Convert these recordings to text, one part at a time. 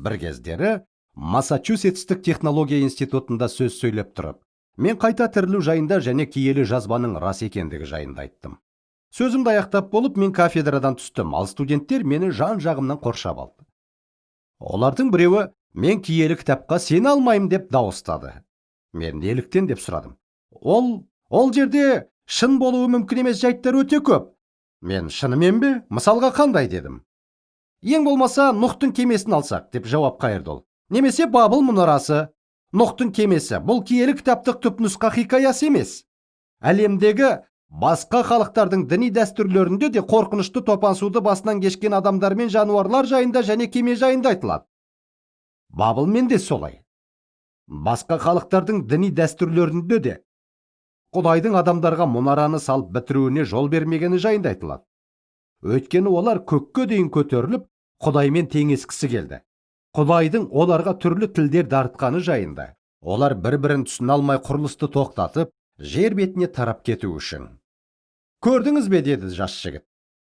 бір кездері Массачусетстік технология институтында сөз сөйлеп тұрып, мен қайта тірілу жайында және киелі жазбаның рас екендігі жайында айттым. Сөзімді аяқтап болып, мен кафедрадан түстім, ал студенттер мені жан-жағымнан қоршап алды. Олардың біреуі, мен киелі кітапқа сене алмаймын деп дауыстады. Мен неліктен деп сұрадым. Ол жерде шын болуы мүмкін емес жайттар өте көп. Мен шынымен бе? Мысалға қандай дедім. Ең болмаса Нұхтың кемесін алсақ, деп жауап қайырды ол. Немесе Бабыл мұнарасы. Нұхтың кемесі бұл киелі кітаптық түпнұсқа хикаясы емес. Әлемдегі басқа халықтардың діни дәстүрлерінде де қорқынышты топан суды басынан кешкен адамдар мен жануарлар жайында және кеме жайында айтылады. Бабылмен де солай. Басқа халықтардың діни дәстүрлерінде де Құдайдың адамдарға мұнараны салып бітіруіне жол бермегені жайында айтылады. Өйткені олар көкке дейін көтеріліп, Құдаймен теңескісі келді. Құдайдың оларға түрлі тілдер дарытқаны жайында. Олар бір-бірін түсіне алмай құрылысты тоқтатып, жер бетіне тарап кету үшін. Көрдіңіз бе, деді жас жігіт.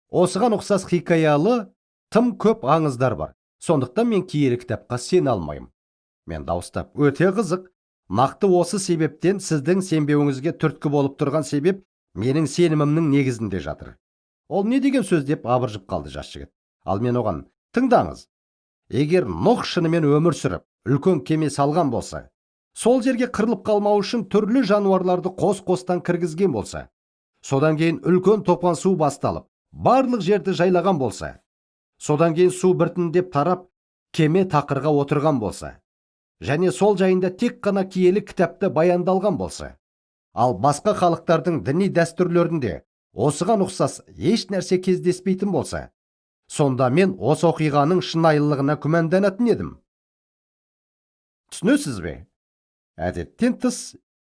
Осыған ұқсас хикаялы тым көп аңыздар бар. Сондықтан мен киелі кітапқа сене алмаймын. Мен дауыстап, өте қызық. Нақты осы себептен сіздің сенбеуіңізге түрткі болып тұрған себеп менің сенімімнің негізінде жатыр. Ол не деген сөз деп абыржып қалды жас жігіт. Ал мен оған, тыңдаңыз. Егер Нұх шынымен өмір сүріп, үлкен кеме салған болса, сол жерге қырылып қалмау үшін түрлі жануарларды қос-қостан кіргізген болса, содан кейін үлкен топан су басталып, барлық жерді жайлаған болса, содан кейін су біртіндеп тарап, кеме тақырға отырған болса, және сол жайында тек қана киелі кітапта баяндалған болса, ал басқа халықтардың діни дәстүрлерінде осыған ұқсас еш нәрсе кездеспейтін болса, сонда мен осы оқиғаның шынайылығына күмәнданатын едім. Түсінесіз бе? Әдеттен тыс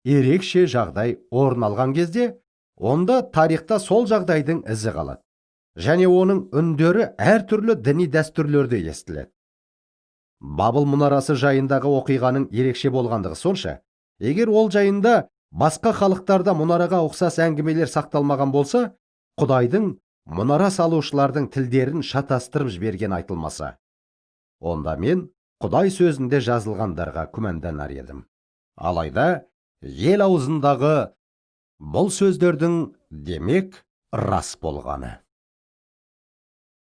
ерекше жағдай орын алған кезде, онда тарихта сол жағдайдың ізі қалады, және оның үндері әртүрлі діни дәстүрлерде естіледі. Бабыл мұнарасы жайындағы оқиғаның ерекше болғандығы сонша, егер ол жайында басқа халықтарда мұнараға ұқсас әңгімелер сақталмаған болса, Құдайдың мұнара салушылардың тілдерін шатастырып жіберген айтылмаса, онда мен Құдай сөзінде жазылғандарға күмәнданар едім. Алайда ел аузындағы бұл сөздердің демек рас болғаны.